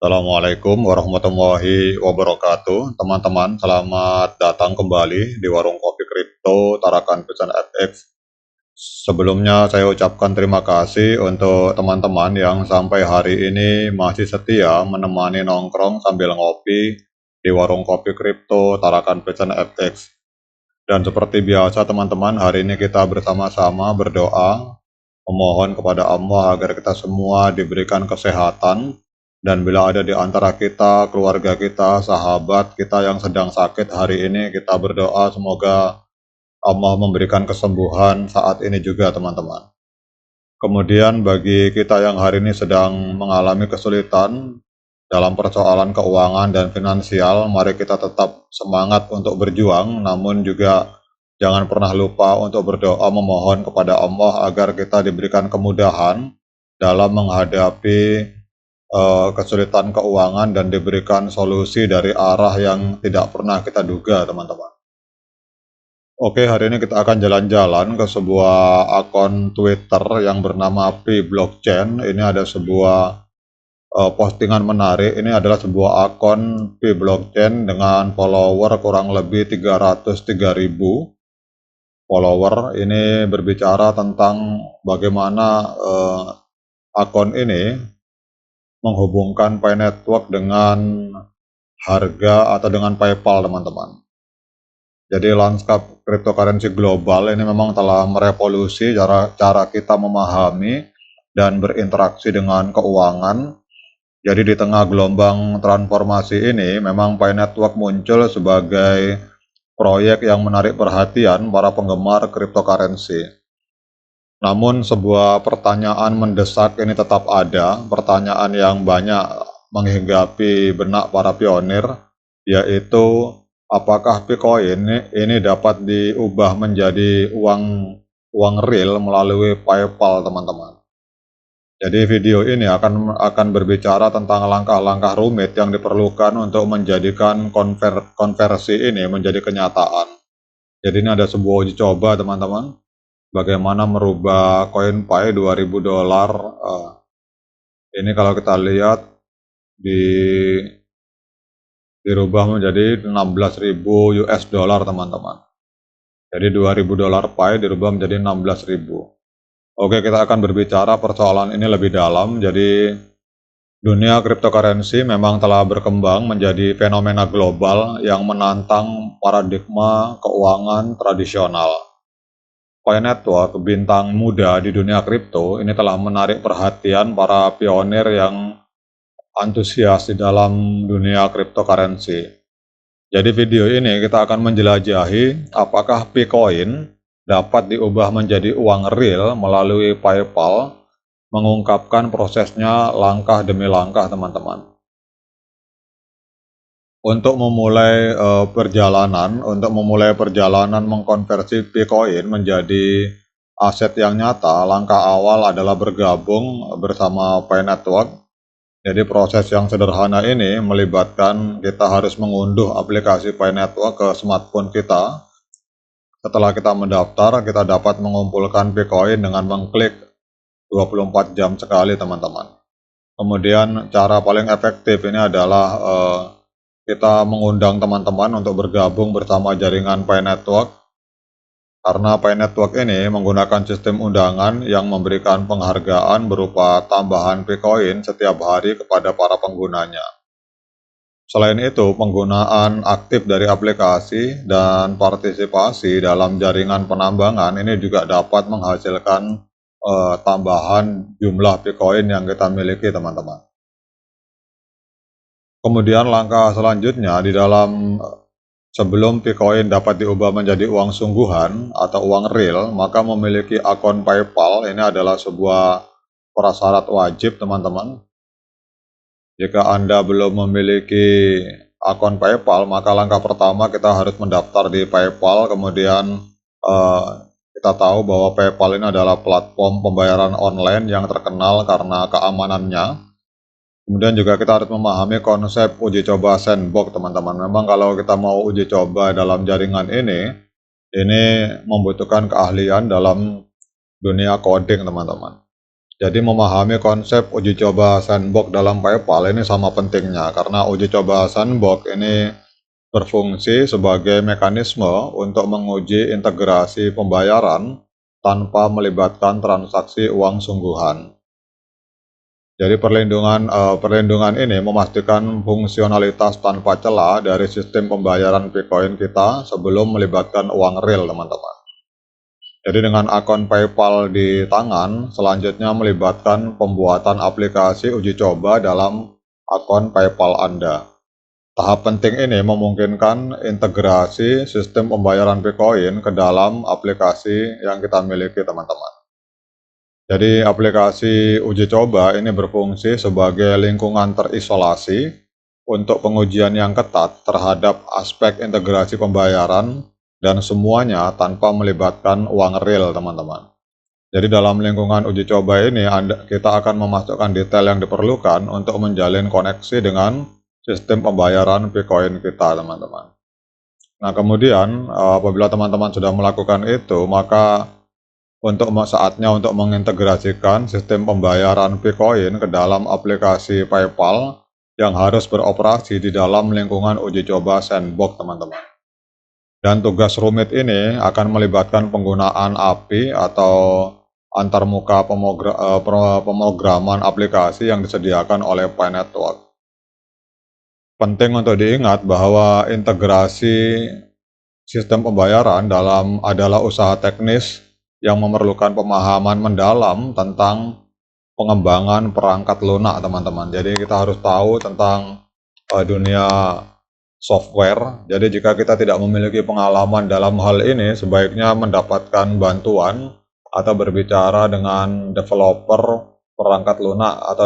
Assalamualaikum warahmatullahi wabarakatuh. Teman-teman, selamat datang kembali di Warung Kopi Kripto Tarakan Pesan FX. Sebelumnya saya ucapkan terima kasih untuk teman-teman yang sampai hari ini masih setia menemani nongkrong sambil ngopi di Warung Kopi Kripto Tarakan Pesan FX. Dan seperti biasa teman-teman, hari ini kita bersama-sama berdoa memohon kepada Allah agar kita semua diberikan kesehatan, dan bila ada di antara kita, keluarga kita, sahabat kita yang sedang sakit hari ini, kita berdoa semoga Allah memberikan kesembuhan saat ini juga teman-teman. Kemudian bagi kita yang hari ini sedang mengalami kesulitan dalam persoalan keuangan dan finansial, mari kita tetap semangat untuk berjuang, namun juga jangan pernah lupa untuk berdoa memohon kepada Allah agar kita diberikan kemudahan dalam menghadapi kesulitan keuangan dan diberikan solusi dari arah yang tidak pernah kita duga teman-teman. Oke, hari ini kita akan jalan-jalan ke sebuah akun Twitter yang bernama Pi Blockchain. Ini ada sebuah postingan menarik. Ini adalah sebuah akun Pi Blockchain dengan follower kurang lebih 303.000 follower. Ini berbicara tentang bagaimana akun ini menghubungkan Pi Network dengan harga atau dengan PayPal teman-teman. Jadi lanskap cryptocurrency global ini memang telah merevolusi cara kita memahami dan berinteraksi dengan keuangan. Jadi di tengah gelombang transformasi ini memang Pi Network muncul sebagai proyek yang menarik perhatian para penggemar cryptocurrency. Namun sebuah pertanyaan mendesak ini tetap ada, pertanyaan yang banyak menghinggapi benak para pionir, yaitu apakah Bitcoin ini dapat diubah menjadi uang real melalui PayPal teman-teman. Jadi video ini akan berbicara tentang langkah-langkah rumit yang diperlukan untuk menjadikan konversi ini menjadi kenyataan. Jadi ini ada sebuah uji coba teman-teman, bagaimana merubah koin Pi $2.000. Ini kalau kita lihat dirubah menjadi 16.000 US dollar teman-teman. Jadi $2.000 Pi dirubah menjadi 16.000. Oke, kita akan berbicara persoalan ini lebih dalam. Jadi dunia cryptocurrency memang telah berkembang menjadi fenomena global yang menantang paradigma keuangan tradisional. Pi Network, bintang muda di dunia kripto, ini telah menarik perhatian para pionir yang antusias di dalam dunia cryptocurrency. Jadi video ini kita akan menjelajahi apakah Bitcoin dapat diubah menjadi uang real melalui PayPal, mengungkapkan prosesnya langkah demi langkah teman-teman. Untuk memulai perjalanan mengkonversi Bitcoin menjadi aset yang nyata, langkah awal adalah bergabung bersama Pi Network. Jadi proses yang sederhana ini melibatkan kita harus mengunduh aplikasi Pi Network ke smartphone kita. Setelah kita mendaftar, kita dapat mengumpulkan Bitcoin dengan mengklik 24 jam sekali teman-teman. Kemudian cara paling efektif ini adalah kita mengundang teman-teman untuk bergabung bersama jaringan Pi Network. Karena Pi Network ini menggunakan sistem undangan yang memberikan penghargaan berupa tambahan Bitcoin setiap hari kepada para penggunanya. Selain itu, penggunaan aktif dari aplikasi dan partisipasi dalam jaringan penambangan ini juga dapat menghasilkan tambahan jumlah Bitcoin yang kita miliki teman-teman. Kemudian langkah selanjutnya di dalam sebelum Bitcoin dapat diubah menjadi uang sungguhan atau uang real, maka memiliki akun PayPal ini adalah sebuah prasyarat wajib teman-teman. Jika Anda belum memiliki akun PayPal, maka langkah pertama kita harus mendaftar di PayPal. Kemudian kita tahu bahwa PayPal ini adalah platform pembayaran online yang terkenal karena keamanannya. Kemudian juga kita harus memahami konsep uji coba sandbox teman-teman. Memang kalau kita mau uji coba dalam jaringan ini membutuhkan keahlian dalam dunia coding teman-teman. Jadi memahami konsep uji coba sandbox dalam PayPal ini sama pentingnya, karena uji coba sandbox ini berfungsi sebagai mekanisme untuk menguji integrasi pembayaran tanpa melibatkan transaksi uang sungguhan. Jadi perlindungan ini memastikan fungsionalitas tanpa celah dari sistem pembayaran Bitcoin kita sebelum melibatkan uang real, teman-teman. Jadi dengan akun PayPal di tangan, selanjutnya melibatkan pembuatan aplikasi uji coba dalam akun PayPal Anda. Tahap penting ini memungkinkan integrasi sistem pembayaran Bitcoin ke dalam aplikasi yang kita miliki, teman-teman. Jadi aplikasi uji coba ini berfungsi sebagai lingkungan terisolasi untuk pengujian yang ketat terhadap aspek integrasi pembayaran dan semuanya tanpa melibatkan uang real, teman-teman. Jadi dalam lingkungan uji coba ini kita akan memasukkan detail yang diperlukan untuk menjalin koneksi dengan sistem pembayaran Bitcoin kita, teman-teman. Nah, kemudian apabila teman-teman sudah melakukan itu, maka saatnya untuk mengintegrasikan sistem pembayaran Bitcoin ke dalam aplikasi PayPal yang harus beroperasi di dalam lingkungan uji coba sandbox, teman-teman. Dan tugas rumit ini akan melibatkan penggunaan API atau antarmuka pemrograman aplikasi yang disediakan oleh PayNetwork. Penting untuk diingat bahwa integrasi sistem pembayaran adalah usaha teknis yang memerlukan pemahaman mendalam tentang pengembangan perangkat lunak, teman-teman. Jadi kita harus tahu tentang dunia software. Jadi jika kita tidak memiliki pengalaman dalam hal ini, sebaiknya mendapatkan bantuan atau berbicara dengan developer perangkat lunak atau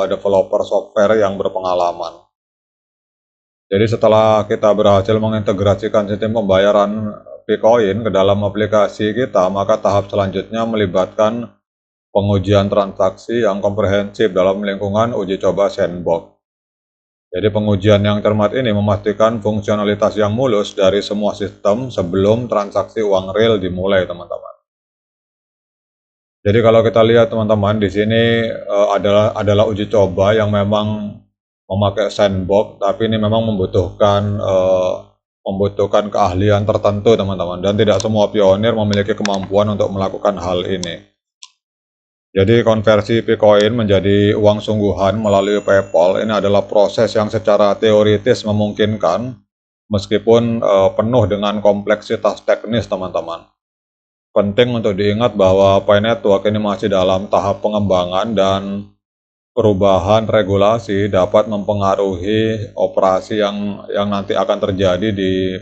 developer software yang berpengalaman. Jadi setelah kita berhasil mengintegrasikan sistem pembayaran Bitcoin ke dalam aplikasi kita, maka tahap selanjutnya melibatkan pengujian transaksi yang komprehensif dalam lingkungan uji coba sandbox. Jadi pengujian yang cermat ini memastikan fungsionalitas yang mulus dari semua sistem sebelum transaksi uang real dimulai, teman-teman. Jadi kalau kita lihat, teman-teman, di sini adalah uji coba yang memang memakai sandbox, tapi ini memang membutuhkan keahlian tertentu, teman-teman, dan tidak semua pionir memiliki kemampuan untuk melakukan hal ini. Jadi konversi Bitcoin menjadi uang sungguhan melalui PayPal ini adalah proses yang secara teoritis memungkinkan, meskipun penuh dengan kompleksitas teknis, teman-teman. Penting untuk diingat bahwa PayNetwork ini masih dalam tahap pengembangan dan perubahan regulasi dapat mempengaruhi operasi yang nanti akan terjadi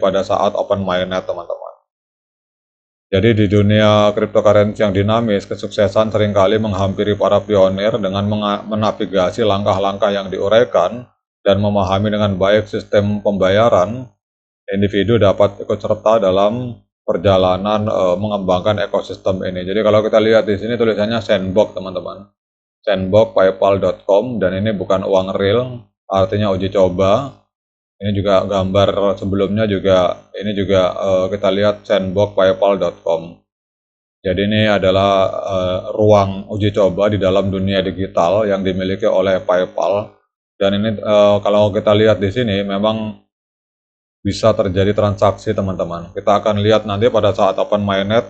pada saat open mainnet, teman-teman. Jadi di dunia cryptocurrency yang dinamis, kesuksesan seringkali menghampiri para pionir dengan menavigasi langkah-langkah yang diuraikan dan memahami dengan baik sistem pembayaran. Individu dapat ikut serta dalam perjalanan mengembangkan ekosistem ini. Jadi kalau kita lihat di sini tulisannya sandbox, teman-teman. Sandbox paypal.com, dan ini bukan uang real, artinya uji coba. Ini juga gambar sebelumnya juga, ini juga kita lihat sandbox paypal.com. Jadi ini adalah ruang uji coba di dalam dunia digital yang dimiliki oleh PayPal. Dan ini kalau kita lihat di sini memang bisa terjadi transaksi, teman-teman. Kita akan lihat nanti pada saat open mainnet.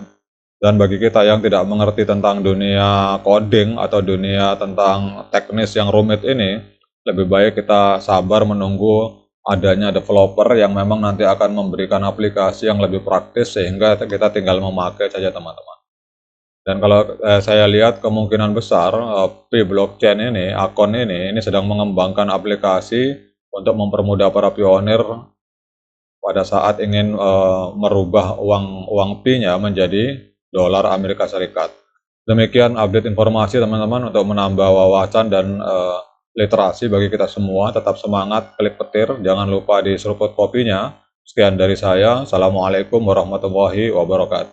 Dan bagi kita yang tidak mengerti tentang dunia coding atau dunia tentang teknis yang rumit ini, lebih baik kita sabar menunggu adanya developer yang memang nanti akan memberikan aplikasi yang lebih praktis sehingga kita tinggal memakai saja, teman-teman. Dan kalau saya lihat kemungkinan besar P-Blockchain ini, akun ini sedang mengembangkan aplikasi untuk mempermudah para pionir pada saat ingin merubah uang Pi-nya menjadi dolar Amerika Serikat. Demikian update informasi, teman-teman, untuk menambah wawasan dan literasi bagi kita semua. Tetap semangat, klik petir, jangan lupa diseruput kopinya. Sekian dari saya, Assalamualaikum warahmatullahi wabarakatuh.